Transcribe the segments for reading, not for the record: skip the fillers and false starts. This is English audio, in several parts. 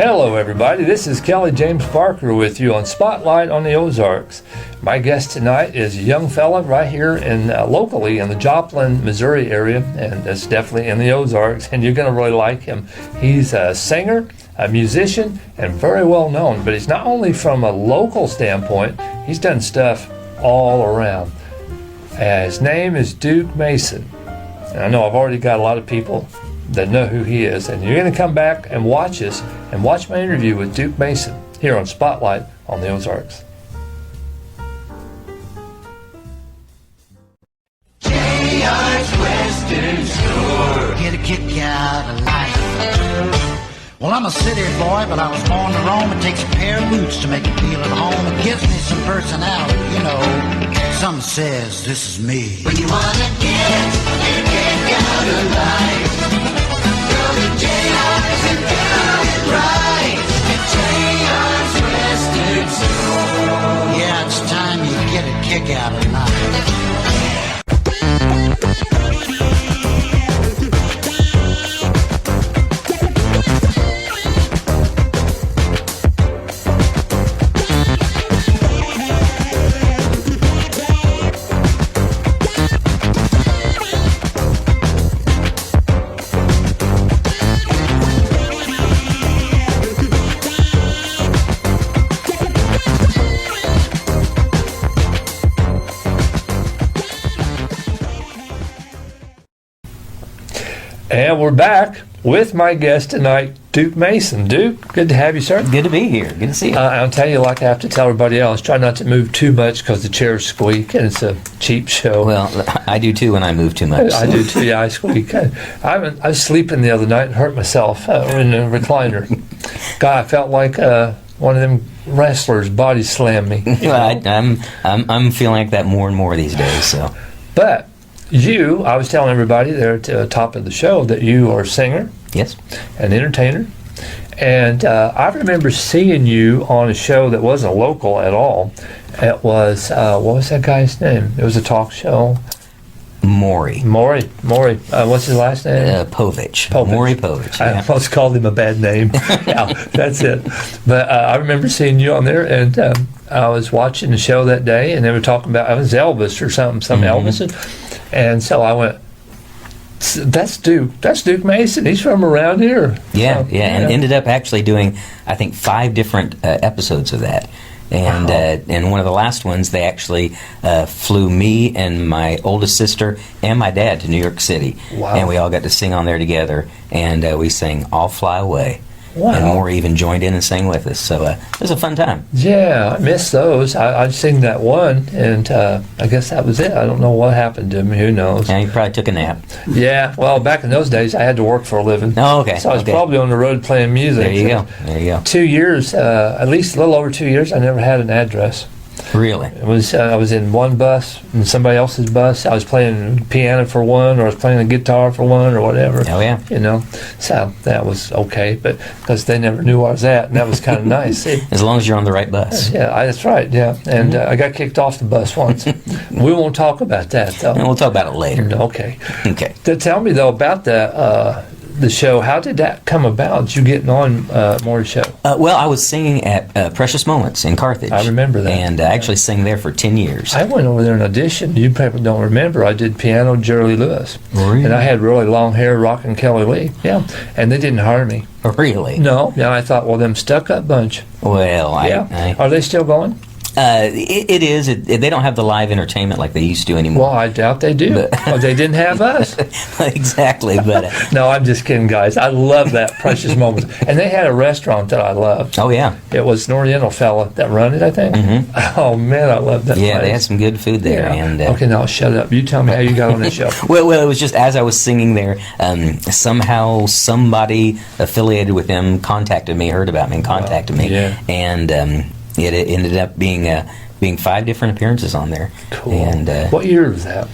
Hello, everybody. This is Kelly James Parker with you on Spotlight on the Ozarks. My guest tonight is a young fella right here locally in the Joplin, Missouri area, and it's definitely in the Ozarks, and you're going to really like him. He's a singer, a musician, and very well known, but he's not only from a local standpoint, he's done stuff all around. His name is Duke Mason. And I know I've already got a lot of people that know who he is, and you're going to come back and watch us and watch my interview with Duke Mason here on Spotlight on the Ozarks. J.R.'s Western Store. Get a kick out of life. Well, I'm a city boy, but I was born to roam. It takes a pair of boots to make me feel at home. It gives me some personality, you know. Some says this is me. When you wanna get a kick out of life, go to J.R.'s and do it right. J.R.'s Western Store. Yeah, it's time you get a kick out of life. And we're back with my guest tonight, Duke Mason. Duke, good to have you, sir. Good to be here. Good to see you. I'll tell you, like I have to tell everybody else, try not to move too much because the chairs squeak and it's a cheap show. Well, I do too when I move too much. I do too, yeah, I squeak. I was sleeping the other night and hurt myself in a recliner. God, I felt like one of them wrestlers body slammed me. Well, I'm feeling like that more and more these days. So, but I was telling everybody there at the top of the show that you are a singer, yes, an entertainer, and I remember seeing you on a show that wasn't local at all. It was, what was that guy's name? It was a talk show. Maury. What's his last name? Povich. Povich. Maury Povich. I almost called him a bad name. Yeah, that's it. But I remember seeing you on there, and I was watching the show that day, and they were talking about, it was Elvis or something, Elvis. And so I went, that's Duke Mason. He's from around here. Yeah, and ended up actually doing, I think, 5 different episodes of that. And and one of the last ones, they actually flew me and my oldest sister and my dad to New York City. Wow. And we all got to sing on there together. And we sang I'll Fly Away. Wow. And Maury even joined in and sang with us. So it was a fun time. Yeah, I missed those. I'd sing that one, and I guess that was it. I don't know what happened to me. Who knows? Yeah, you probably took a nap. Yeah, well, back in those days, I had to work for a living. Oh, okay. So I was probably on the road playing music. There you go. 2 years, at least a little over 2 years, I never had an address. Really? It was I was in one bus and somebody else's bus. I was playing piano for one, or I was playing the guitar for one, or whatever. Oh yeah. You know, so that was okay, but because they never knew where I was at, and that was kind of nice. As long as you're on the right bus. Yeah, that's right. Yeah, and I got kicked off the bus once. We won't talk about that though. And we'll talk about it later. Okay. Okay. Tell me though about the show. How did that come about? You getting on Maury's show? Well, I was singing at Precious Moments in Carthage. I remember that. And I actually sang there for 10 years. I went over there and auditioned. You probably don't remember. I did piano Jerry Lee Lewis. Really? And I had really long hair rocking Kelly Lee. Yeah. And they didn't hire me. Really? No. And I thought, well, them stuck-up bunch. Well, Are they still going? It is. They don't have the live entertainment like they used to anymore. Well, I doubt they do. Well, they didn't have us. Exactly. But no, I'm just kidding, guys. I love that Precious Moments. And they had a restaurant that I loved. Oh, yeah. It was an Oriental fella that run it, I think. Mm-hmm. Oh, man, I love that place. They had some good food there. Yeah. And okay, now shut up. You tell me how you got on this show. Well, it was just as I was singing there, somehow somebody affiliated with them contacted me, heard about me, and contacted me. Yeah. And it ended up being 5 different appearances on there. Cool. And what year was that?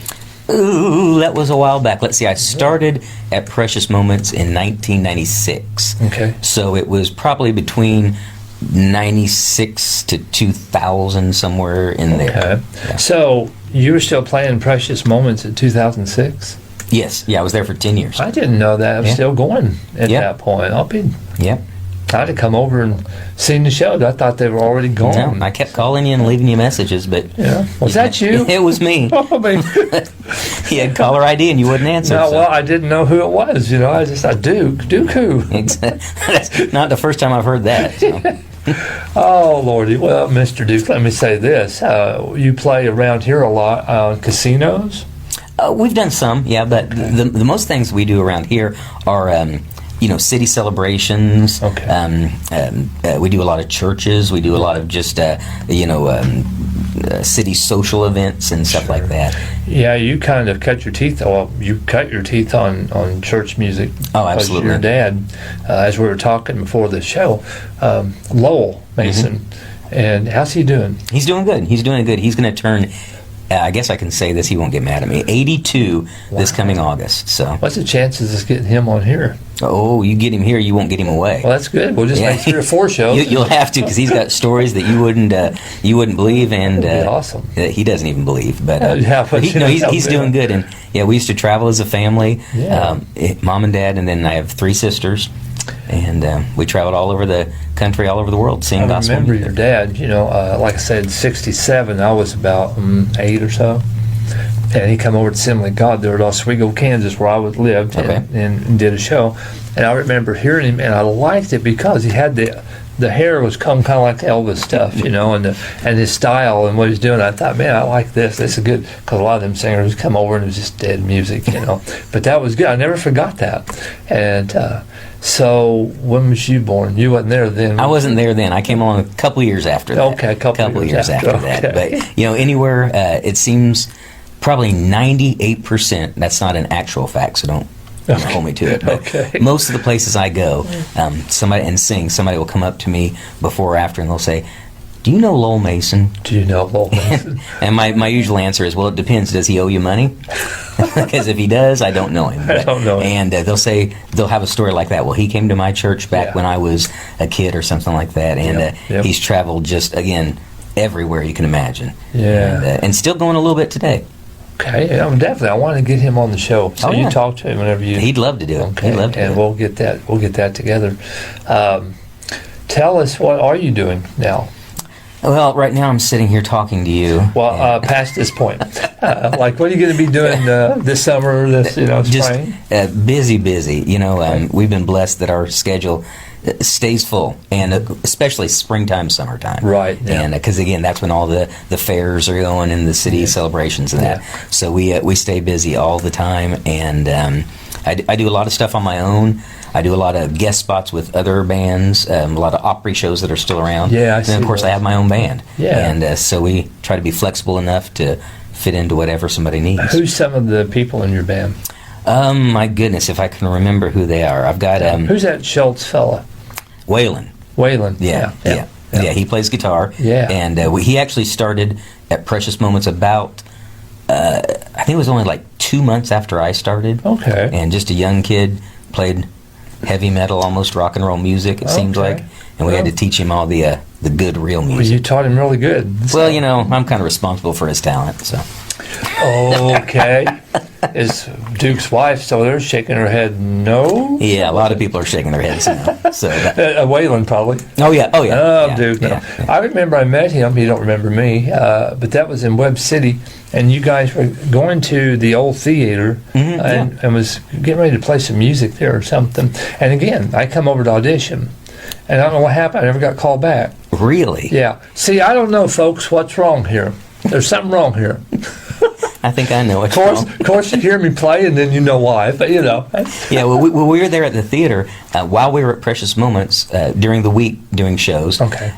Ooh, that was a while back. Let's see. I started at Precious Moments in 1996. Okay. So it was probably between 96 to 2000, somewhere in there. Okay. Yeah. So you were still playing Precious Moments in 2006? Yes. Yeah, I was there for 10 years. I didn't know that. I was still going at that point. Yeah. I'd have come over and seen the show. I thought they were already gone. No, I kept calling you and leaving you messages, but Was that you? It was me. Oh, man. He had caller ID and you wouldn't answer. No, so. well, I didn't know who it was. I just thought Duke who? That's not the first time I've heard that. So. Oh, Lordy. Well, Mr. Duke, let me say this. You play around here a lot on casinos? We've done some, yeah, but the most things we do around here are, city celebrations. Okay. We do a lot of churches. We do a lot of just, city social events and stuff like that. Yeah, you kind of cut your teeth. Well, you cut your teeth on church music. Oh, absolutely. Your dad, as we were talking before the show, Lowell Mason, and how's he doing? He's doing good. He's doing good. He's going to turn. I guess I can say this. He won't get mad at me. 82 this coming August. So. What's the chances of getting him on here? Oh, you get him here, you won't get him away. Well, that's good. We'll just make 3 or 4 shows. You'll have to, because he's got stories that you wouldn't believe, and that'd be awesome. He doesn't even believe. But he's doing good. And yeah, we used to travel as a family. Yeah. Mom and dad, and then I have 3 sisters, and we traveled all over the country, all over the world, singing gospel. I remember your dad. Like I said, 67. I was about 8 or so. And he come over to Assembly of God there at Oswego, Kansas, where I lived, and did a show. And I remember hearing him, and I liked it because he had the hair was kind of like Elvis stuff, and his style and what he's doing. I thought, man, I like this. This is good, because a lot of them singers come over and it was just dead music, But that was good. I never forgot that. And so, when was you born? You wasn't there then. I wasn't there then. I came along a couple years after that. Okay, a couple years after that. Okay. But anywhere, it seems. Probably 98%. That's not an actual fact, so don't hold me to it. But most of the places I go, somebody will come up to me before or after, and they'll say, "Do you know Lowell Mason?" Do you know Lowell Mason? And my usual answer is, "Well, it depends. Does he owe you money?" Because if he does, I don't know him. I don't know him. And they'll have a story like that. Well, he came to my church back when I was a kid, or something like that. And he's traveled just again everywhere you can imagine. Yeah, and still going a little bit today. Okay, definitely. I want to get him on the show. So you talk to him whenever you. He'd love to do it. Okay, He'd love to and we'll get that together. Tell us, what are you doing now? Well, right now I'm sitting here talking to you. Well, past this point, like, what are you going to be doing this summer? Spring? Just busy. We've been blessed that our schedule stays full, and especially springtime, summertime. Right. Yeah. And because again, that's when all the fairs are going and the city celebrations and that. So we stay busy all the time, and I do a lot of stuff on my own. I do a lot of guest spots with other bands, a lot of Opry shows that are still around. Yeah, and then, of course, I have my own band. Yeah. And so we try to be flexible enough to fit into whatever somebody needs. Who's some of the people in your band? My goodness, if I can remember who they are. I've got... who's that Schultz fella? Waylon. Yeah, he plays guitar. Yeah. And he actually started at Precious Moments about... I think it was only like 2 months after I started. Okay. And just a young kid, played heavy metal, almost rock and roll music, it seems like. And we had to teach him all the good, real music. Well, you taught him really good. Well, I'm kind of responsible for his talent, so. Okay. Is Duke's wife still there shaking her head no? Yeah, a lot of people are shaking their heads now. So Waylon probably. Oh, yeah. Oh, Duke, no. Yeah. I remember I met him. He don't remember me. But that was in Webb City. And you guys were going to the old theater and was getting ready to play some music there or something. And again, I come over to audition. And I don't know what happened. I never got called back. Really? Yeah. See, I don't know, folks, what's wrong here. There's something wrong here. I think I know it. Of course, you hear me play, and then you know why. But Yeah. Well, we were there at the theater while we were at Precious Moments during the week doing shows. Okay.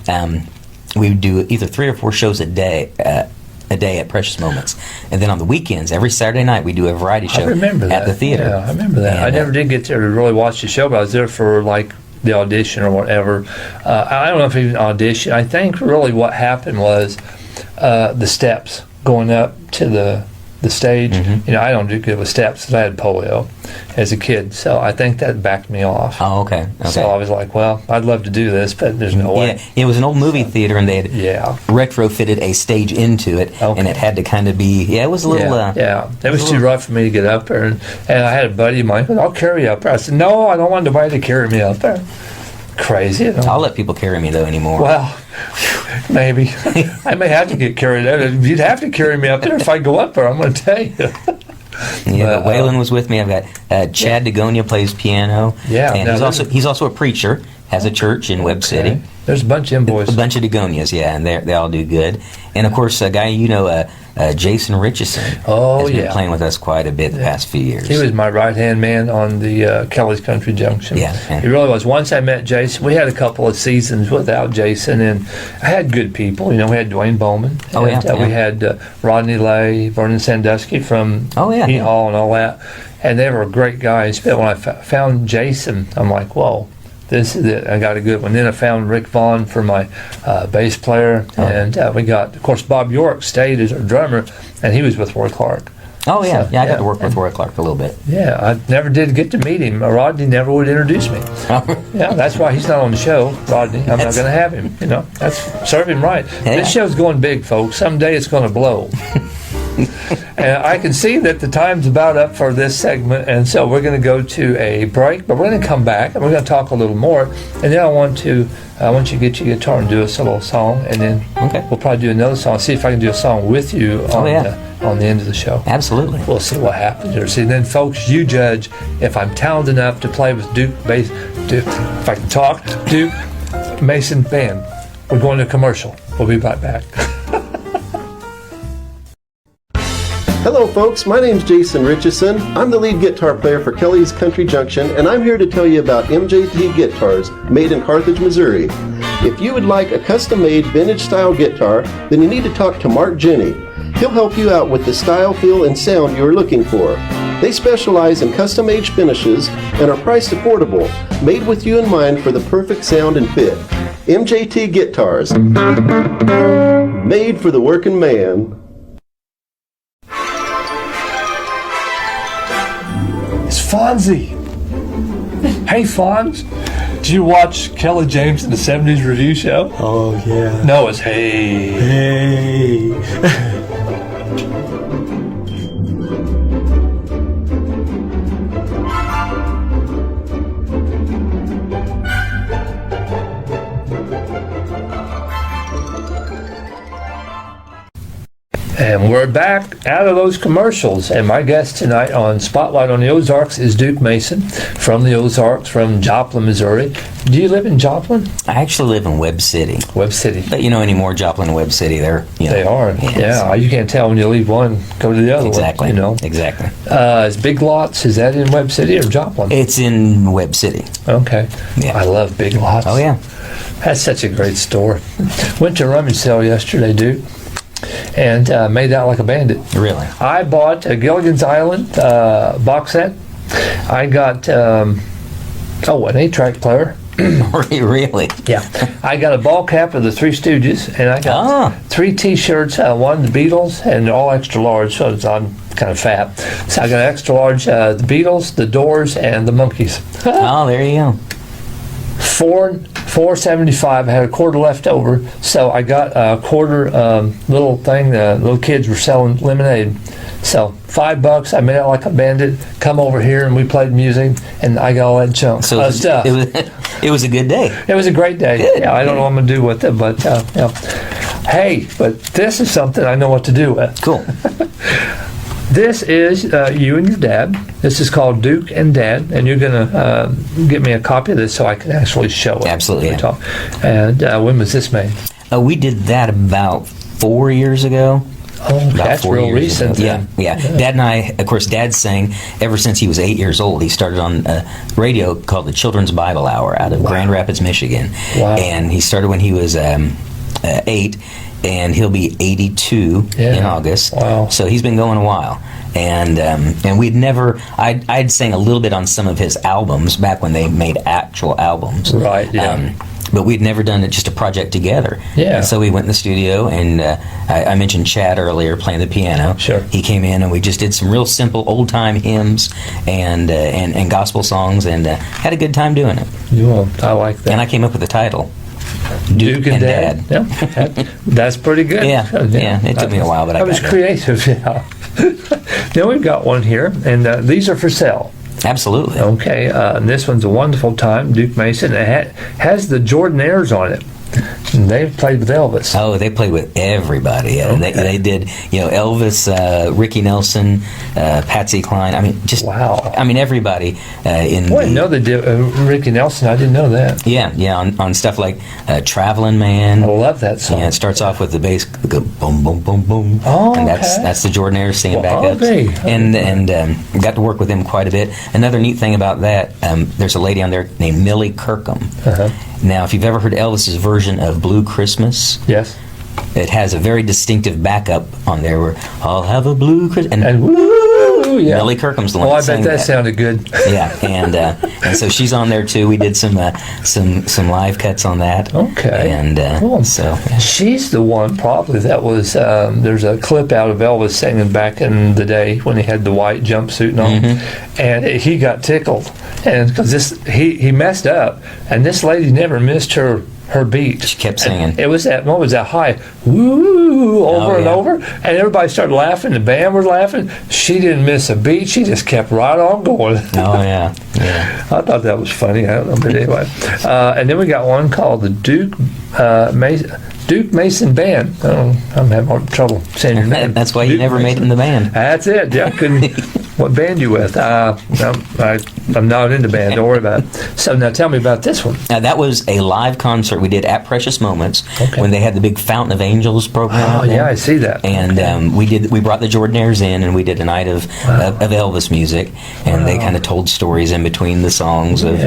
We would do either 3 or 4 shows a day at Precious Moments, and then on the weekends, every Saturday night, we do a variety show. I remember that. At the theater. Yeah, I remember that. And I never did get there to really watch the show, but I was there for like the audition or whatever. I don't know if even audition. I think really what happened was the steps going up to the stage. Mm-hmm. I don't do good with steps because I had polio as a kid, so I think that backed me off. Oh, okay. So I was like, well, I'd love to do this, but there's no way. Yeah, it was an old movie theater, and they had retrofitted a stage into it, and it had to kind of be, it was a little... It was too rough for me to get up there, and I had a buddy of mine, I'll carry you up there. I said, no, I don't want nobody to carry me up there. crazy. You know? I'll let people carry me though anymore. Well, maybe. I may have to get carried out. You'd have to carry me up there if I go up there, I'm going to tell you. Yeah, but Waylon was with me. I've got Chad Dagonia plays piano. Yeah, and he's also a preacher. Has a church in Webb City. There's a bunch of them boys. A bunch of Dagonias, yeah, and they all do good. And of course, a guy Jason Richardson, has been playing with us quite a bit the past few years. He was my right-hand man on the Kelly's Country Junction. Yeah. He really was. Once I met Jason, we had a couple of seasons without Jason, and I had good people. You know, we had Dwayne Bowman. We had Rodney Lay, Vernon Sandusky from E Hall and all that. And they were great guys. But when I found Jason, I'm like, whoa. This is it. I got a good one. Then I found Rick Vaughn for my bass player, and we got, of course, Bob York stayed as our drummer, and he was with Roy Clark. Oh yeah, I got to work with Roy Clark a little bit. Yeah, I never did get to meet him. Rodney never would introduce me. Yeah, that's why he's not on the show, Rodney. I'm not going to have him. You know, that's serve him right. Yeah. This show's going big, folks. Someday it's going to blow. And I can see that the time's about up for this segment, and so we're going to go to a break, but we're going to come back and we're going to talk a little more. And then I want you to get your guitar and do us a little song, and then we'll probably do another song. See if I can do a song with you on the end of the show. Absolutely. We'll see what happens here. See, then folks, you judge if I'm talented enough to play with Duke Mason Band. We're going to commercial. We'll be right back. Hello folks, my name's Jason Richardson. I'm the lead guitar player for Kelly's Country Junction, and I'm here to tell you about MJT guitars made in Carthage, Missouri. If you would like a custom-made vintage-style guitar, then you need to talk to Mark Jenny. He'll help you out with the style, feel, and sound you are looking for. They specialize in custom-aged finishes and are priced affordable, made with you in mind for the perfect sound and fit. MJT guitars, made for the working man. It's Fonzie. Hey, Fonz. Did you watch Kelly James in the 70s review show? Oh, yeah. No, it's Hey. Hey. And we're back out of those commercials. And my guest tonight on Spotlight on the Ozarks is Duke Mason from the Ozarks, from Joplin, Missouri. Do you live in Joplin? I actually live in Webb City. Webb City. But anymore, Joplin and Webb City, they are. Yeah, you can't tell when you leave one, go to the other exactly. one. Exactly. Is Big Lots, is that in Webb City or Joplin? It's in Webb City. Okay. Yeah. I love Big Lots. Oh, yeah. That's such a great store. Went to a rummage sale yesterday, Duke. And made out like a bandit. Really? I bought a Gilligan's Island box set. I got an 8-track player. Really? Yeah. I got a ball cap of the Three Stooges, and I got 3 T-shirts. One the Beatles, and all extra large, so I'm kind of fat. So I got extra large, the Beatles, the Doors, and the Monkees. Oh, there you go. $4.75. I had a quarter left over, so I got a quarter little thing. Little kids were selling lemonade, so $5. I made out like a bandit. Come over here and we played music, and I got all that junk stuff. It was a good day. It was a great day. Good. Yeah, I don't know what I'm gonna do with it, but hey, but this is something I know what to do with. Cool. This is you and your dad. This is called Duke and Dad, and you're going to get me a copy of this so I can actually show it. Absolutely. Yeah. And when was this made? We did that about 4 years ago. Oh, that's real recent. Yeah. Dad and I, of course, Dad sang ever since he was 8 years old. He started on a radio called the Children's Bible Hour out of Grand Rapids, Michigan. Wow. And he started when he was 8. And he'll be 82 in August. Wow. So he's been going a while. And we'd never, I'd sang a little bit on some of his albums back when they made actual albums. Right, yeah. But we'd never done it just a project together. Yeah. And so we went in the studio, and I mentioned Chad earlier playing the piano. Sure. He came in, and we just did some real simple old-time hymns and gospel songs, and had a good time doing it. I like that. And I came up with the title. Duke and Dad. Yeah, that's pretty good. Yeah. It took me a while, but I was creative. Yeah. Then we've got one here, and these are for sale. Absolutely. Okay, and this one's A Wonderful Time, Duke Mason. It has the Jordanaires on it. And they've played with Elvis. Oh, they played with everybody. Okay. They did, Elvis, Ricky Nelson, Patsy Cline. I mean, just Wow. I mean, everybody in. Well, I didn't know they did Ricky Nelson. I didn't know that. Yeah, on stuff like Traveling Man. I love that song. Yeah, it starts off with the bass, go boom, boom, boom, boom, Oh, and okay. that's the Jordanaires singing Well, backups. okay. And got to work with them quite a bit. Another neat thing about that, there's a lady on there named Millie Kirkham. Uh-huh. Now, if you've ever heard Elvis's version of Blue Christmas, Yes. it has a very distinctive backup on there where I'll have a blue Christmas. And woo, yeah. Millie Kirkham's the one Oh, I that bet sang that sounded good. Yeah, and so she's on there too. We did some live cuts on that. Okay. And Cool. so She's the one probably that was, there's a clip out of Elvis singing back in the day when he had the white jumpsuit on, Mm-hmm. and he got tickled. And because he messed up, and this lady never missed her beat. she kept singing. And it was that, what was that high, woo, over Oh, and yeah. over, and everybody started laughing, the band was laughing. She didn't miss a beat, she just kept right on going. Oh yeah. I thought that was funny. I don't know, but anyway. And then we got one called the Duke Mason Band. Oh, I'm having trouble saying your name. That's why you Duke never made it Mason. in the band. That's it. Yeah, I couldn't. What band you with? I'm not into band. Don't worry about it. So now tell me about this one. Now, that was a live concert we did at Precious Moments Okay. when they had the big Fountain of Angels program. Oh out there. yeah, I see that. And we brought the Jordanaires in, and we did a night of Elvis music, and they kind of told stories in between the songs of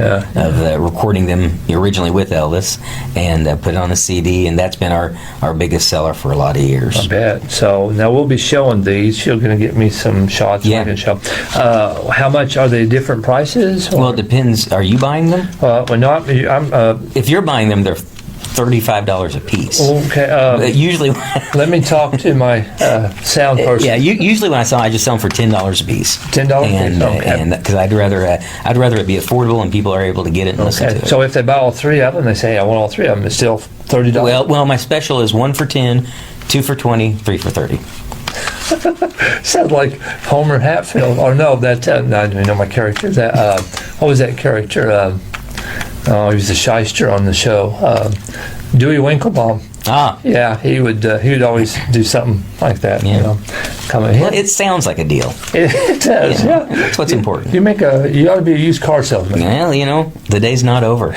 recording them originally with Elvis, and put it on a CD, and that's been our biggest seller for a lot of years. I bet. So now we'll be showing these. You're going to get me some shots. Yeah. I can show. How much are they? Different prices? Well, it depends. Are you buying them? Well, no, I'm. If you're buying them, they're $35 a piece. Okay. Usually, Let me talk to my sound person. yeah. Usually, when I just sell them for $10 a piece. $10 a piece, okay. And because I'd rather it be affordable and people are able to get it and listen to Okay. it. So if they buy all three of them, they say I want all three of them. It's still $30. Well, my special is 1 for 10, 2 for 20, 3 for 30. Sounds like Homer Hatfield. Or no, that I don't even know my character. That what was that character? He was a shyster on the show. Dewey Winklebaum. Ah, Yeah, he would always do something like that. Yeah. You know, come in. well, it sounds like a deal. It does. Yeah. That's what's important. You ought to be a used car salesman. Well, the day's not over.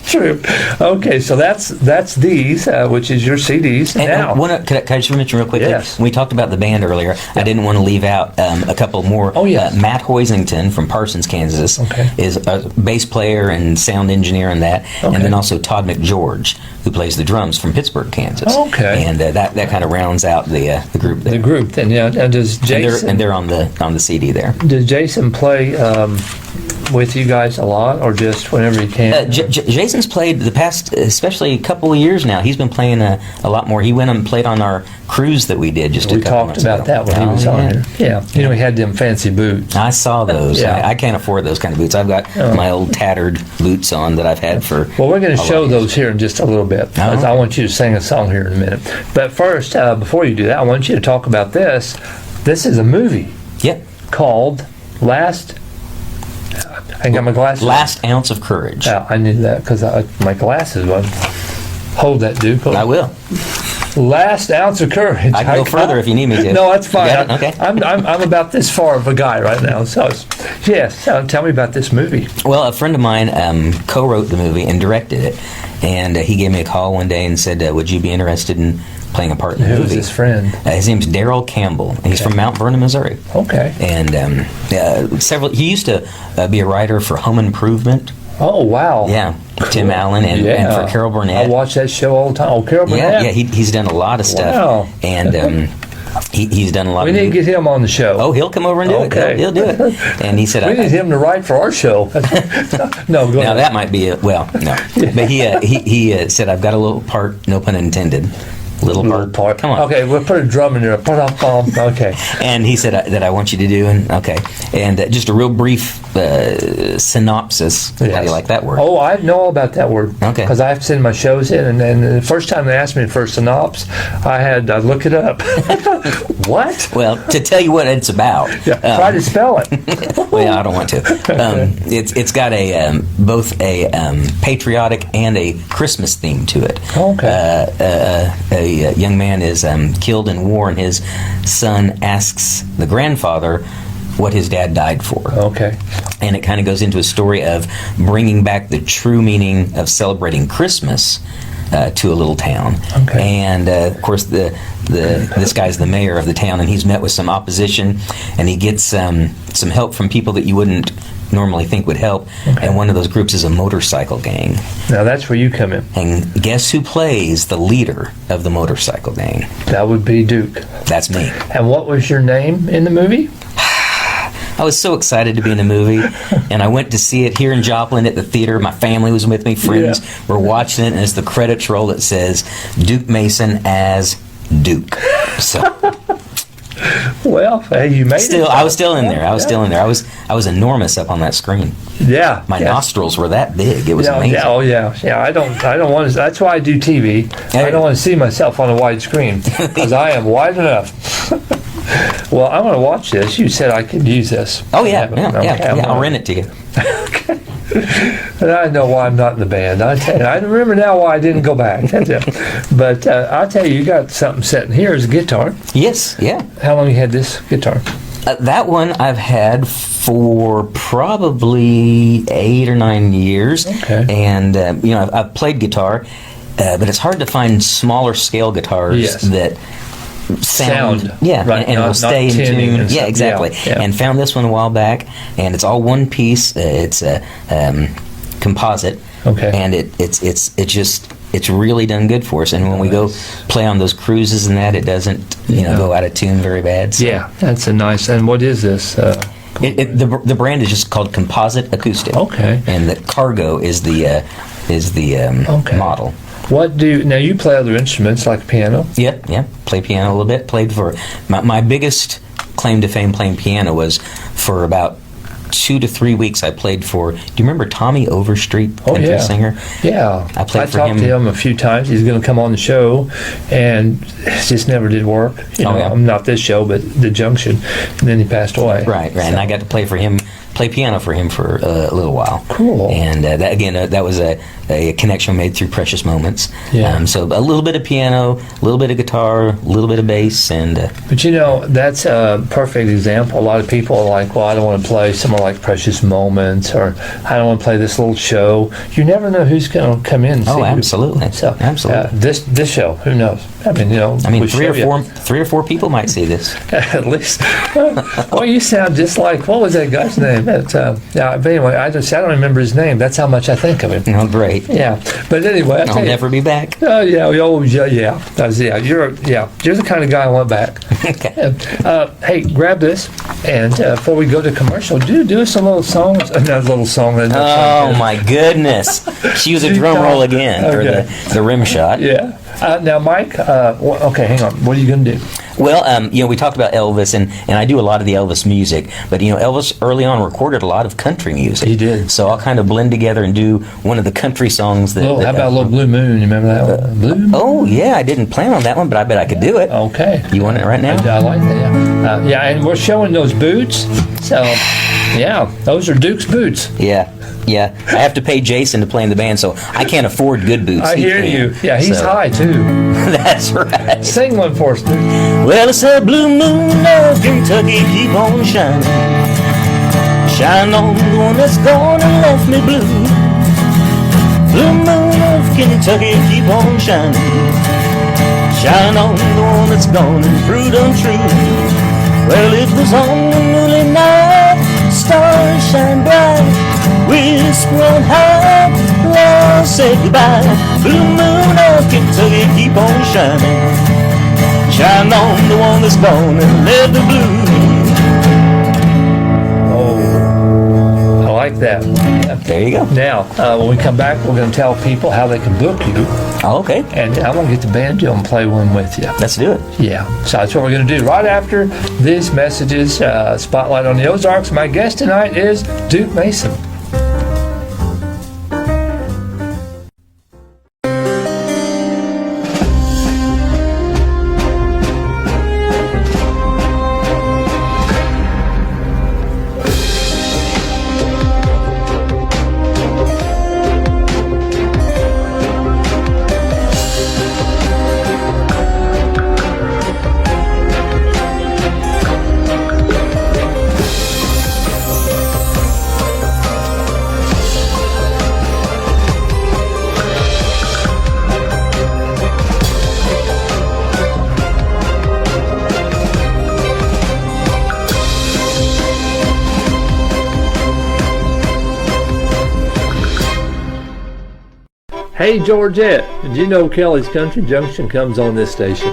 True. Okay, so that's these, which is your CDs. And Now, could I just mention real quickly? Yes. When we talked about the band earlier, I didn't want to leave out a couple more. Oh, yes. Matt Hoisington from Parsons, Kansas, Okay. is a bass player and sound engineer in that. Okay. And then also Todd McGeorge, who plays the drums from Pittsburgh, Kansas. Okay. And that kind of rounds out the group there. the group. Then, yeah. And does Jason? And they're on the CD there. Does Jason play with you guys a lot, or just whenever he can? Jason's played the past, especially a couple of years now. He's been playing a lot more. He went and played on our cruise that we did just a We couple talked months about ago. that when he was Oh, on yeah. here. Yeah, he had them fancy boots. I saw those. Yeah. I can't afford those kind of boots. I've got my old tattered boots on that I've had for. Well, we're going to a show lot of those here in just a little bit. Oh. I want you to sing a song here in a minute. But first, before you do that, I want you to talk about this. This is a movie Yep. called Last. I got my glasses. Last Ounce of Courage. Yeah, I knew that because my glasses were. Hold that, Duke. Hold I will. Last Ounce of Courage. I can go further if you need me to. No, that's fine. You got it? Okay. I'm about this far of a guy right now. So, yes, tell me about this movie. Well, a friend of mine co-wrote the movie and directed it, and he gave me a call one day and said, "Would you be interested in playing a part in the Who's movie?" his friend? His name's Daryl Campbell, and he's from Mount Vernon, Missouri. Okay. And he used to be a writer for Home Improvement. Oh, wow. Yeah, Tim Allen and for Carol Burnett. I watch that show all the time. Oh, Carol Burnett. Yeah, he's done a lot of stuff. Wow. And he's done a lot We of need to get him on the show. Oh, he'll come over and do Okay. it. He'll do it. And he said, We need him to write for our show. No, go now ahead. that might be no. But he said, I've got a little part, no pun intended. little part. Come on. Okay, we'll put a drum in there. Okay. And he said that I want you to do, and just a real brief synopsis. How do you like that word? Oh, I know all about that word. Okay. Because I have to send my shows in, and the first time they asked me for a synopsis, I had to look it up. What? Well, to tell you what it's about. Yeah, try to spell it. Well, I don't want to. It's got both a patriotic and a Christmas theme to it. Okay. A young man is killed in war, and his son asks the grandfather what his dad died for. Okay. And it kind of goes into a story of bringing back the true meaning of celebrating Christmas to a little town. Okay. And of course, this guy's the mayor of the town, and he's met with some opposition, and he gets some help from people that you wouldn't normally think would help. Okay. And one of those groups is a motorcycle gang. Now that's where you come in. And guess who plays the leader of the motorcycle gang? That would be Duke. That's me. And what was your name in the movie? I was so excited to be in the movie, and I went to see it here in Joplin at the theater. My family was with me, friends were watching it, and as the credits roll, it says Duke Mason as Duke. So, well, hey, you made it. I was still in there. I was was enormous up on that screen. Yeah. My nostrils were that big. It was amazing. Yeah, yeah. I don't want to. That's why I do TV. I don't want to see myself on a wide screen because I am wide enough. Well, I'm going to watch this. You said I could use this. Oh yeah. I'll rent it to you. Okay. And I know why I'm not in the band. I tell you, I remember now why I didn't go back. But I'll tell you, you got something sitting here as a guitar. Yes. Yeah. How long you had this guitar? That one I've had for probably 8 or 9 years. Okay. And I've played guitar, but it's hard to find smaller scale guitars that sound right, and will stay in tune. Yeah, exactly. Yeah. And found this one a while back, and it's all one piece. It's a composite. Okay. And it's really done good for us. And when we go play on those cruises and that, it doesn't go out of tune very bad. So. Yeah, that's a nice. And what is this? The brand is just called Composite Acoustic. Okay. And the Cargo is the model. Now you play other instruments like piano? Yep. Play piano a little bit. Played for my biggest claim to fame playing piano was for about 2 to 3 weeks. I played for. Do you remember Tommy Overstreet, country singer? Yeah, I talked to him a few times. He's going to come on the show, and it just never did work. Not this show, but the Junction. And then he passed away. Right. So. And I got to play piano for him for a little while. Cool. And that was a connection made through Precious Moments. Yeah. So a little bit of piano, a little bit of guitar, a little bit of bass, and. But that's a perfect example. A lot of people are like, well, I don't want to play somewhere like Precious Moments, or I don't want to play this little show. You never know who's going to come in. And see absolutely. So absolutely. This show, who knows? I mean, three or four people might see this. At least. Well, you sound just like, what was that guy's name? But anyway, I don't remember his name. That's how much I think of him. Oh, great. Yeah, but anyway, I'll never be back. Oh yeah, You're the kind of guy I want back. Okay. Hey, grab this, and before we go to commercial, do us a little song. Another little song. Oh my goodness! She was a drum roll again, or the rim shot. Yeah. Now, Mike. Okay, hang on. What are you going to do? Well, we talked about Elvis, and I do a lot of the Elvis music. But Elvis early on recorded a lot of country music. He did. So I'll kind of blend together and do one of the country songs. How about a little Blue Moon? You remember that one? Blue Moon? Oh yeah, I didn't plan on that one, but I bet I could do it. Okay. You want it right now? I like that. Yeah. And we're showing those boots. So, yeah, those are Duke's boots. Yeah. I have to pay Jason to play in the band, so I can't afford good boots. I hear you. Yeah, he's high too. That's right. Sing one for us, Duke. Well, it's a blue moon of Kentucky, keep on shining. Shine on the one that's gone and left me blue. Blue moon of Kentucky, keep on shining. Shine on the one that's gone and proved untrue. Well, it was on the moonlit night, stars shine bright. Whisper on high, love said goodbye. Blue moon of Kentucky, keep on shining. Shine on the one that's gone and left the blue. Oh, I like that. There you go. Now, when we come back, we're going to tell people how they can book you. Oh, okay. And I'm going to get the banjo and play one with you. Let's do it. Yeah, so that's what we're going to do right after these messages. Spotlight on the Ozarks. My guest tonight is Duke Mason. Hey, Georgette, did you know Kelly's Country Junction comes on this station?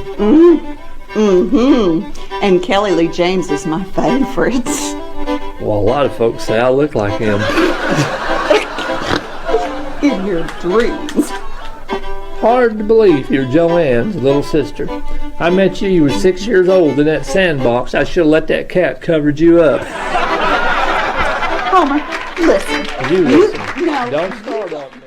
And Kelly Lee James is my favorite. Well, a lot of folks say I look like him. In your dreams. Hard to believe you're Joanne's little sister. I met you were 6 years old in that sandbox. I should have let that cat covered you up. Homer, listen. You listen. No. Don't start on me.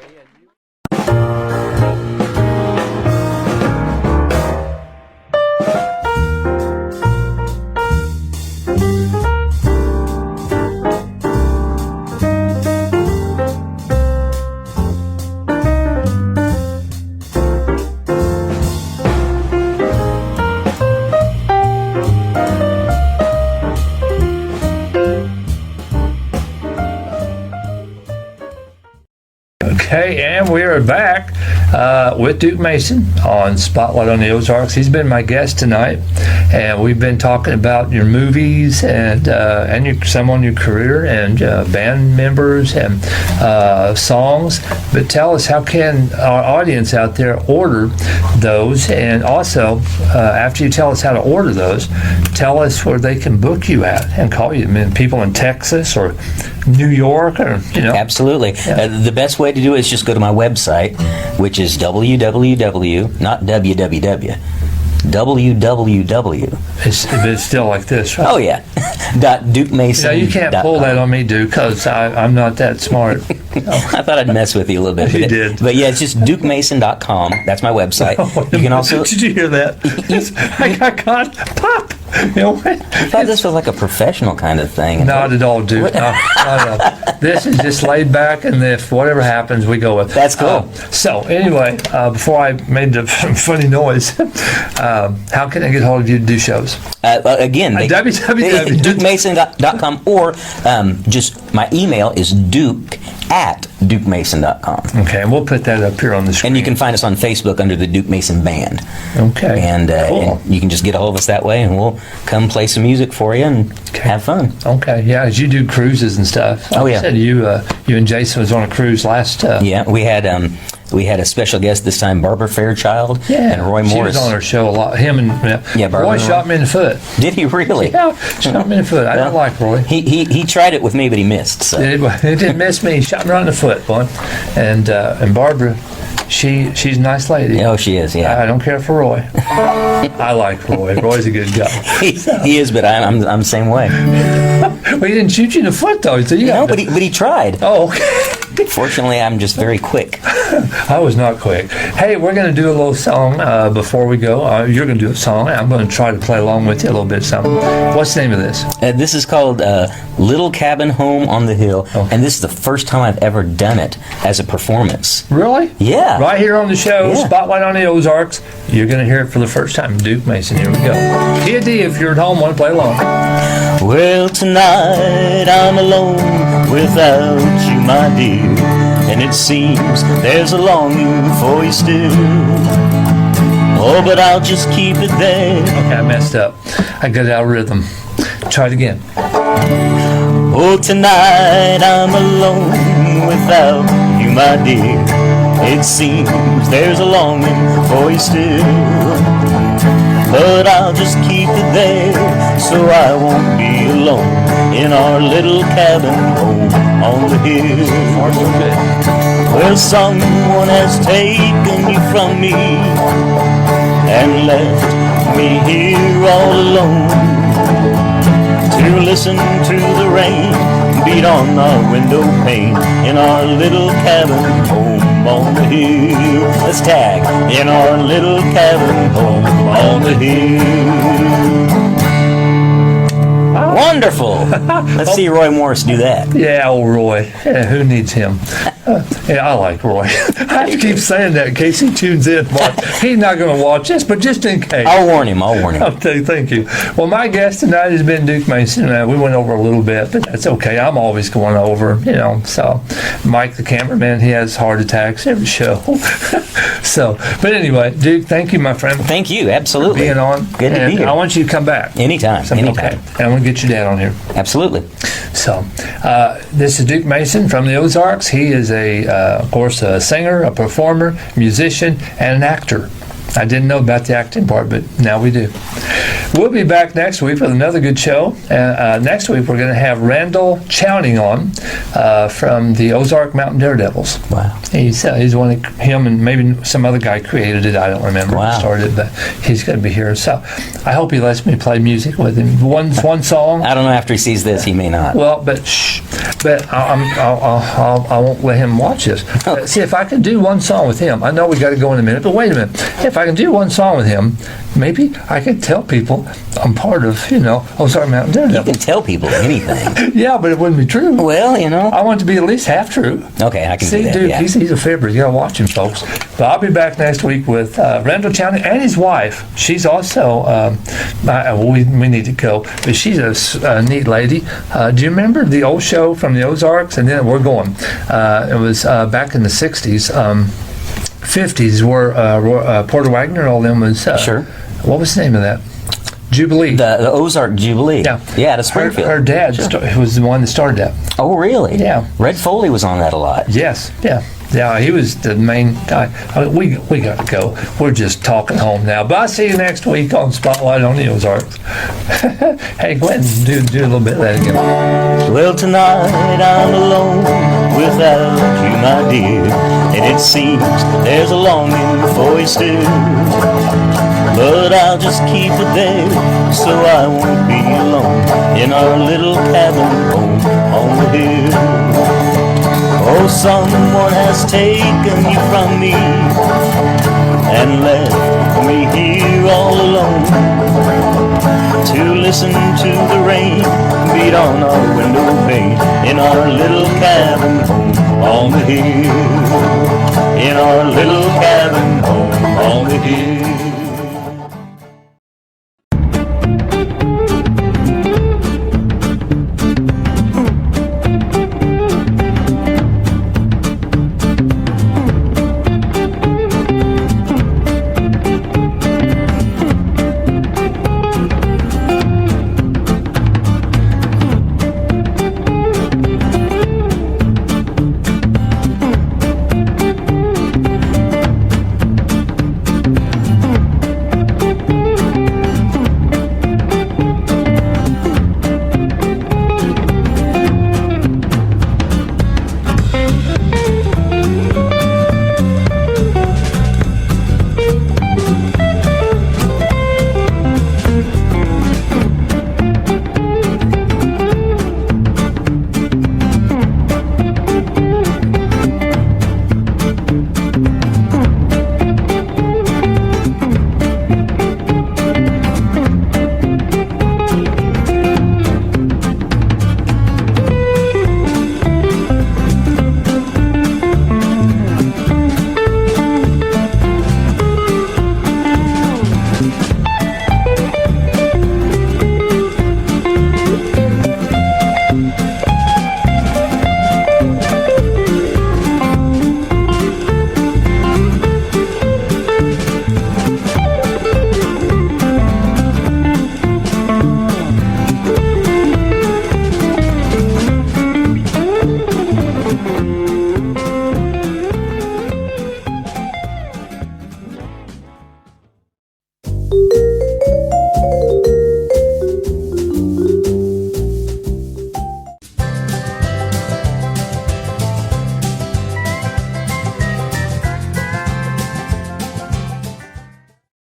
Okay, and we are back with Duke Mason on Spotlight on the Ozarks. He's been my guest tonight, and we've been talking about your movies and some on your career and band members and songs. But tell us, how can our audience out there order those? And also, after you tell us how to order those, tell us where they can book you at and call you. I mean, people in Texas or New York, or Absolutely. The best way to do it is just go to my website, which is www, not www, www. It's still like this, right? Oh yeah. Duke Mason. You can't pull that on me, Duke, because I'm not that smart. I thought I'd mess with you a little bit. You did. But yeah, it's just dukemason.com. That's my website. You can also. Did you hear that? I got caught. Pop. I thought this was like a professional kind of thing. Not at all, Duke. No. This is just laid back, and if whatever happens, we go with. That's cool. So anyway, before I made the funny noise, how can I get hold of you to do shows? Again, www.dukemason.com, or just my email is duke@dukemason.com. Okay, and we'll put that up here on the screen. And you can find us on Facebook under the Duke Mason Band. Okay, and, cool. And you can just get a hold of us that way, and we'll come play some music for you and have fun. Okay, yeah, as you do cruises and stuff. Oh yeah. You said you and Jason was on a cruise last. Yeah, we had a special guest this time, Barbara Fairchild, and Roy Morris. She was on our show a lot. Him and Roy shot me in the foot. Did he really? Yeah, shot me in the foot. I don't like Roy. He tried it with me, but he missed. So. He didn't miss me. He shot me right in the foot, boy. And Barbara, she's a nice lady. Oh, she is. Yeah. I don't care for Roy. I like Roy. Roy's a good guy. He is, but I'm the same way. Well, he didn't shoot you in the foot though. So but he tried. Oh, okay. Fortunately, I'm just very quick. I was not quick. Hey, we're going to do a little song before we go. You're going to do a song. I'm going to try to play along with you a little bit. Something. What's the name of this? This is called Little Cabin Home on the Hill, and this is the first time I've ever done it as a performance. Really? Yeah. Right here on the show, Spotlight on the Ozarks. You're going to hear it for the first time. Duke Mason. Here we go. Kid D, if you're at home, want to play along. Well, tonight I'm alone without you, my dear, and it seems there's a longing for you still. Oh, but I'll just keep it there. Okay, I messed up. I got out of rhythm. Try it again. Oh, tonight I'm alone without you, my dear. It seems there's a longing for you still. But I'll just keep it there, so I won't be alone in our little cabin home on the hill. Well, someone has taken you from me and left me here all alone to listen to the rain beat on our window pane in our little cabin home on the hill. Let's tag in our little cabin home on the hill. Wonderful. Let's see Roy Morris do that. Yeah, old Roy. Yeah, who needs him? Yeah, I like Roy. I have to keep saying that in case he tunes in. He's not going to watch this, but just in case. I'll warn him. Okay, thank you. Well, my guest tonight has been Duke Mason. We went over a little bit, but that's okay. I'm always going over, So, Mike, the cameraman, he has heart attacks every show. But anyway, Duke, thank you, my friend. Thank you. Absolutely. For being on. Good to be here. I want you to come back. Anytime. Okay. And I'm going to get your dad on here. Absolutely. So, this is Duke Mason from the Ozarks. He is of course, a singer, a performer, musician, and an actor. I didn't know about the acting part, but now we do. We'll be back next week with another good show. Next week, we're going to have Randall Chowning on from the Ozark Mountain Daredevils. Wow. He's one of him and maybe some other guy created it. I don't remember who started it, but he's going to be here. So I hope he lets me play music with him. One song. I don't know. After he sees this, he may not. Well, but I won't let him watch this. See, if I can do one song with him, I know we got to go in a minute, but wait a minute. If I can do one song with him, maybe I can tell people I'm part of, Ozark Mountain Daredevil. You can tell people anything. Yeah, but it wouldn't be true. Well, I want it to be at least half true. Okay, I can see do that. Dude, yeah. he's a fibber. You got to watch him, folks. But I'll be back next week with Randall Chowning and his wife. She's also, we need to go, but she's a neat lady. Do you remember the old show from the Ozarks? And then we're going. It was back in the 60s. 50s where Porter Wagner and all them was sure. What was the name of that? Jubilee. The Ozark Jubilee. Yeah, to Springfield. Her dad was the one that started that. Oh, really? Yeah. Red Foley was on that a lot. Yes. Yeah, he was the main guy. We got to go. We're just talking home now. But I'll see you next week on Spotlight on the Ozarks. Hey, go ahead and do a little bit of that again. Well, tonight I'm alone without you, my dear, and it seems there's a longing for you still. But I'll just keep it there so I won't be alone in our little cabin home on the hill. Oh, someone has taken you from me and left me here all alone to listen to the rain beat on our window pane in our little cabin home on the hill. In our little cabin home on the hill.